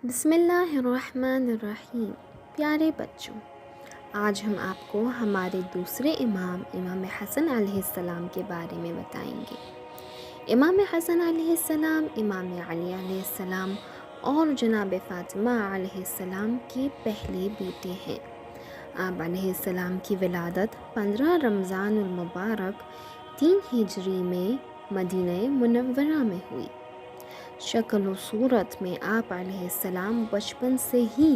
بسم اللہ الرحمن الرحیم۔ پیارے بچوں، آج ہم آپ کو ہمارے دوسرے امام حسن علیہ السلام کے بارے میں بتائیں گے۔ امام حسن علیہ السلام امام علی علیہ السلام اور جناب فاطمہ علیہ السلام کے پہلے بیٹے ہیں۔ آپ علیہ السلام کی ولادت 15 رمضان المبارک 3 ہجری میں مدینہ منورہ میں ہوئی۔ شکل و صورت میں آپ علیہ السلام بچپن سے ہی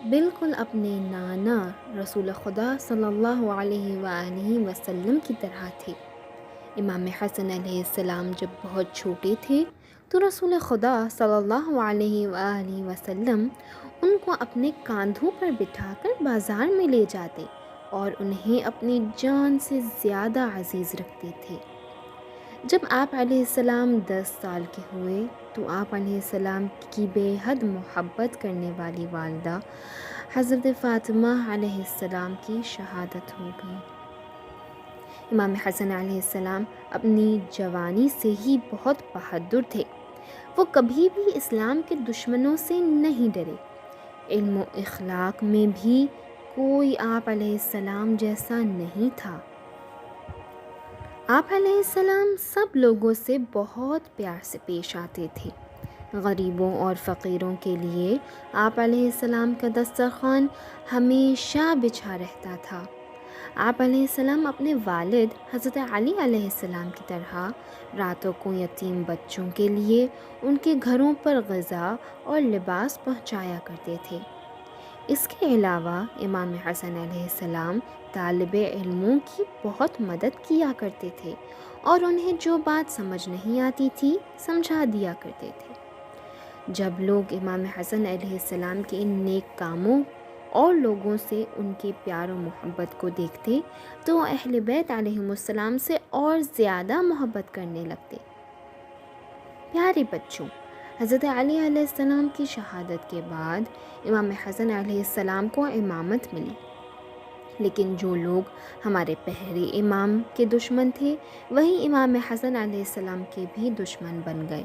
بالکل اپنے نانا رسول خدا صلی اللہ علیہ وآلہ وسلم کی طرح تھے۔ امام حسن علیہ السلام جب بہت چھوٹے تھے تو رسول خدا صلی اللہ علیہ وآلہ وسلم ان کو اپنے کاندھوں پر بٹھا کر بازار میں لے جاتے اور انہیں اپنی جان سے زیادہ عزیز رکھتے تھے۔ جب آپ علیہ السلام 10 سال کے ہوئے تو آپ علیہ السلام کی بے حد محبت کرنے والی والدہ حضرت فاطمہ علیہ السلام کی شہادت ہو گئی۔ امام حسن علیہ السلام اپنی جوانی سے ہی بہت بہادر تھے۔ وہ کبھی بھی اسلام کے دشمنوں سے نہیں ڈرے۔ علم و اخلاق میں بھی کوئی آپ علیہ السلام جیسا نہیں تھا۔ آپ علیہ السلام سب لوگوں سے بہت پیار سے پیش آتے تھے۔ غریبوں اور فقیروں کے لیے آپ علیہ السلام کا دسترخوان ہمیشہ بچھا رہتا تھا۔ آپ علیہ السلام اپنے والد حضرت علی علیہ السلام کی طرح راتوں کو یتیم بچوں کے لیے ان کے گھروں پر غذا اور لباس پہنچایا کرتے تھے۔ اس کے علاوہ امام حسن علیہ السلام طالب علموں کی بہت مدد کیا کرتے تھے اور انہیں جو بات سمجھ نہیں آتی تھی سمجھا دیا کرتے تھے۔ جب لوگ امام حسن علیہ السلام کے ان نیک کاموں اور لوگوں سے ان کے پیار و محبت کو دیکھتے تو اہل بیت علیہم السلام سے اور زیادہ محبت کرنے لگتے۔ پیارے بچوں، حضرت علی علیہ السلام کی شہادت کے بعد امام حسن علیہ السلام کو امامت ملی، لیکن جو لوگ ہمارے پہلے امام کے دشمن تھے وہی امام حسن علیہ السلام کے بھی دشمن بن گئے۔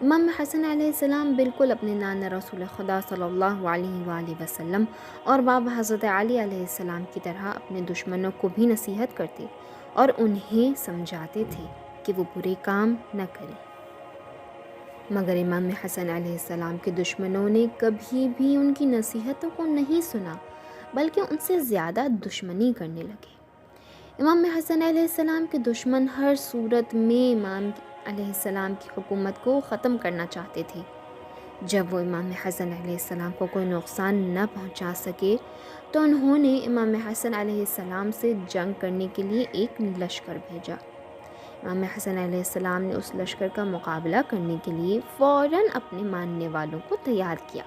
امام حسن علیہ السلام بالکل اپنے نانا رسول خدا صلی اللہ علیہ وآلہ وسلم اور بابا حضرت علی علیہ السلام کی طرح اپنے دشمنوں کو بھی نصیحت کرتے اور انہیں سمجھاتے تھے کہ وہ برے کام نہ کریں، مگر امام حسن علیہ السلام کے دشمنوں نے کبھی بھی ان کی نصیحتوں کو نہیں سنا بلکہ ان سے زیادہ دشمنی کرنے لگے۔ امام حسن علیہ السلام کے دشمن ہر صورت میں امام علیہ السلام کی حکومت کو ختم کرنا چاہتے تھے۔ جب وہ امام حسن علیہ السلام کو کوئی نقصان نہ پہنچا سکے تو انہوں نے امام حسن علیہ السلام سے جنگ کرنے کے لیے ایک لشکر بھیجا۔ امام حسن علیہ السلام نے اس لشکر کا مقابلہ کرنے کے لیے فوراً اپنے ماننے والوں کو تیار کیا۔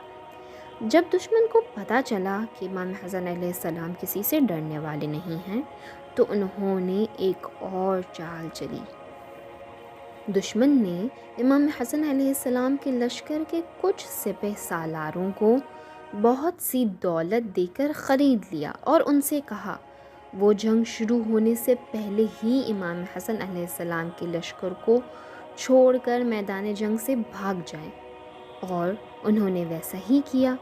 جب دشمن کو پتہ چلا کہ امام حسن علیہ السلام کسی سے ڈرنے والے نہیں ہیں تو انہوں نے ایک اور چال چلی۔ دشمن نے امام حسن علیہ السلام کے لشکر کے کچھ سپہ سالاروں کو بہت سی دولت دے کر خرید لیا اور ان سے کہا وہ جنگ شروع ہونے سے پہلے ہی امام حسن علیہ السلام کے لشکر کو چھوڑ کر میدان جنگ سے بھاگ جائیں، اور انہوں نے ویسا ہی کیا۔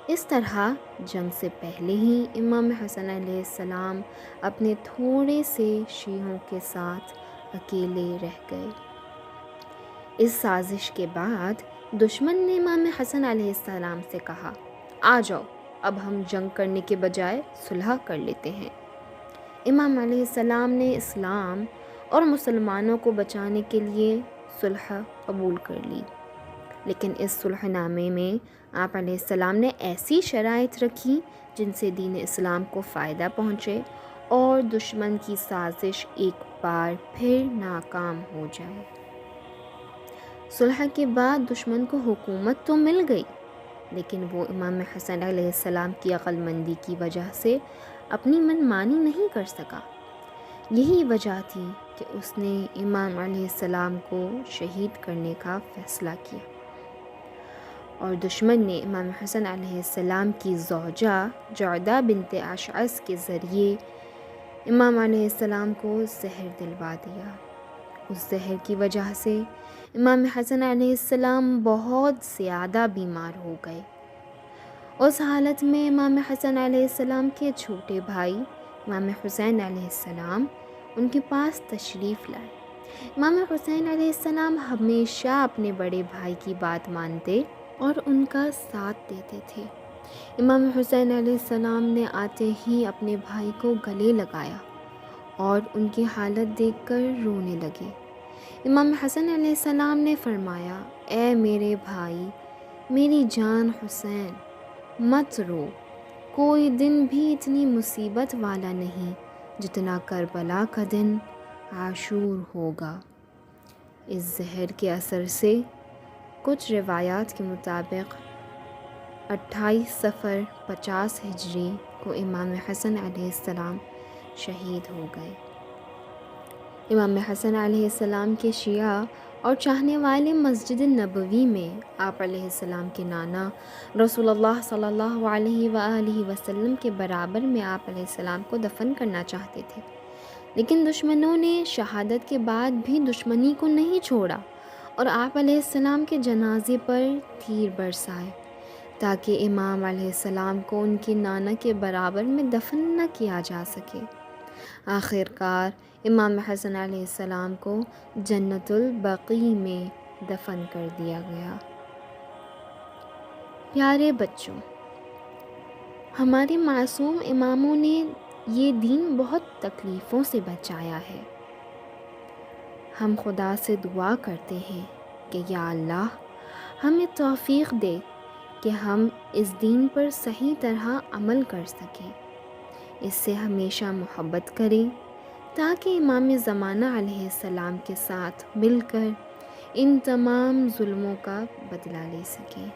اس طرح جنگ سے پہلے ہی امام حسن علیہ السلام اپنے تھوڑے سے شیعوں کے ساتھ اکیلے رہ گئے۔ اس سازش کے بعد دشمن نے امام حسن علیہ السلام سے کہا، آ جاؤ، اب ہم جنگ کرنے کے بجائے صلح کر لیتے ہیں۔ امام علیہ السلام نے اسلام اور مسلمانوں کو بچانے کے لیے صلح قبول کر لی، لیکن اس صلح نامے میں آپ علیہ السلام نے ایسی شرائط رکھی جن سے دین اسلام کو فائدہ پہنچے اور دشمن کی سازش ایک بار پھر ناکام ہو جائے۔ صلح کے بعد دشمن کو حکومت تو مل گئی، لیکن وہ امام حسن علیہ السلام کی عقل مندی کی وجہ سے اپنی من مانی نہیں کر سکا۔ یہی وجہ تھی کہ اس نے امام علیہ السلام کو شہید کرنے کا فیصلہ کیا، اور دشمن نے امام حسن علیہ السلام کی زوجہ جعدہ بنت اشعث کے ذریعے امام علیہ السلام کو زہر دلوا دیا۔ اس زہر کی وجہ سے امام حسن علیہ السلام بہت زیادہ بیمار ہو گئے۔ اس حالت میں امام حسن علیہ السلام کے چھوٹے بھائی امام حسین علیہ السلام ان کے پاس تشریف لائے۔ امام حسین علیہ السلام ہمیشہ اپنے بڑے بھائی کی بات مانتے اور ان کا ساتھ دیتے تھے۔ امام حسین علیہ السلام نے آتے ہی اپنے بھائی کو گلے لگایا اور ان کی حالت دیکھ کر رونے لگے۔ امام حسن علیہ السلام نے فرمایا، اے میرے بھائی، میری جان حسین، مت رو، کوئی دن بھی اتنی مصیبت والا نہیں جتنا کربلا کا دن عاشور ہوگا۔ اس زہر کے اثر سے کچھ روایات کے مطابق 28 صفر 50 ہجری کو امام حسن علیہ السلام شہید ہو گئے۔ امام حسن علیہ السلام کے شیعہ اور چاہنے والے مسجد نبوی میں آپ علیہ السلام کے نانا رسول اللہ صلی اللہ علیہ وآلہ وسلم کے برابر میں آپ علیہ السلام کو دفن کرنا چاہتے تھے، لیکن دشمنوں نے شہادت کے بعد بھی دشمنی کو نہیں چھوڑا اور آپ علیہ السلام کے جنازے پر تیر برسائے تاکہ امام علیہ السلام کو ان کے نانا کے برابر میں دفن نہ کیا جا سکے۔ آخر کار امام حسن علیہ السلام کو جنت البقیع میں دفن کر دیا گیا۔ پیارے بچوں، ہمارے معصوم اماموں نے یہ دین بہت تکلیفوں سے بچایا ہے۔ ہم خدا سے دعا کرتے ہیں کہ یا اللہ ہمیں توفیق دے کہ ہم اس دین پر صحیح طرح عمل کر سکیں، اس سے ہمیشہ محبت کریں تاکہ امام زمانہ علیہ السلام کے ساتھ مل کر ان تمام ظلموں کا بدلہ لے سکیں۔